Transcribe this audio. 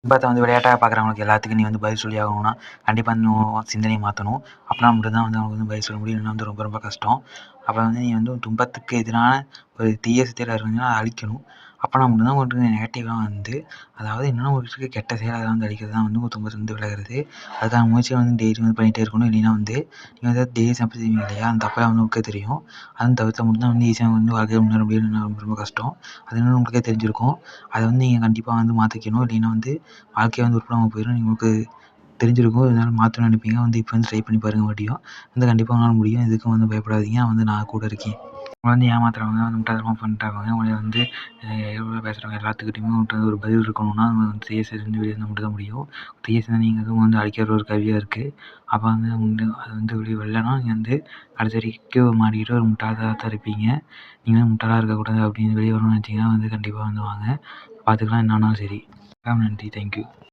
துன்பத்தை வந்து விளையாட்டாக பார்க்குறவங்களுக்கு எல்லாத்துக்கும் நீ வந்து பதில் சொல்லி ஆகணும்னா கண்டிப்பாக இன்னும் சிந்தனையை மாற்றணும். அப்படின்னா மட்டும்தான் வந்து அவங்களுக்கு வந்து பதில் சொல்ல முடியும். இல்லைன்னா வந்து ரொம்ப ரொம்ப கஷ்டம். அப்போ வந்து நீ வந்து துன்பத்துக்கு எதிரான ஒரு தீய செயலா இருந்தீங்கன்னா அதை அழிக்கணும். அப்போனா மட்டும்தான் உங்களுக்கு நெகட்டிவாக வந்து அதாவது என்னென்னா உங்களுக்கு கெட்ட செயல் அதெல்லாம் வந்து அழிக்கிறது தான் வந்து உங்கள் துன்பத்துலேருந்து விலகிறது. அதுக்கான முயற்சியை வந்து டெய்லி வந்து பண்ணிகிட்டே இருக்கணும். இல்லைன்னா வந்து நீங்கள் வந்து டெய்லி தப்பு செய்வீங்க இல்லையா, அந்த தப்பெல்லாம் வந்து உங்களுக்கே தெரியும். அதுவும் தவிர்த்தா மட்டும்தான் வந்து ஈஸியாக வந்து வாழ்க்கையில் முன்னேற முடியும். இல்லைன்னா ரொம்ப ரொம்ப கஷ்டம். அது என்னன்னு உங்களுக்கே தெரிஞ்சிருக்கும். அதை வந்து நீங்கள் கண்டிப்பாக வந்து மாற்றிக்கணும். இல்லைன்னா வந்து வாழ்க்கையே வந்து உருப்படாமல் போயிடும். உங்களுக்கு தெரிஞ்சிருக்கும். இருந்தாலும் மாற்றணும்னு நினைப்பீங்க. வந்து இப்போ வந்து ட்ரை பண்ணி பாருங்க மறுபடியும். வந்து கண்டிப்பாக உங்களால முடியும். எதுக்கும் வந்து பயப்படாதீங்க. வந்து நான் கூட இருக்கேன். உங்கள வந்து ஏமாத்துறவங்க, வந்து முட்டாள்தனமா பண்ணிட்டாங்க. உங்கள வந்து எவ்வளோ பேசுகிறவங்க எல்லாத்துக்கிட்டையுமே உங்கள்கிட்ட வந்து ஒரு பதில் இருக்கணும்னா வந்து தீய செயல்லேருந்து வெளியே வந்தால் மட்டும் தான் முடியும். தீய சிந்தனைங்கிறதும் வந்து அழிக்கிற ஒரு கருவியாக இருக்குது. அப்போ வந்து அது வந்து வெளியே வரலன்னா நீங்கள் வந்து கடைசி வரைக்கும் மாட்டிக்கிட்டு ஒரு முட்டாளாக தான் இருப்பீங்க. நீங்கள் வந்து முட்டாளாக இருக்கக்கூடாது அப்படின்னு வெளியே வரணும்னு நினச்சிங்கன்னா வந்து கண்டிப்பாக வந்து வாங்க. பார்த்துக்கலாம் என்ன ஆனாலும் சரி. நன்றி. தேங்க்யூ.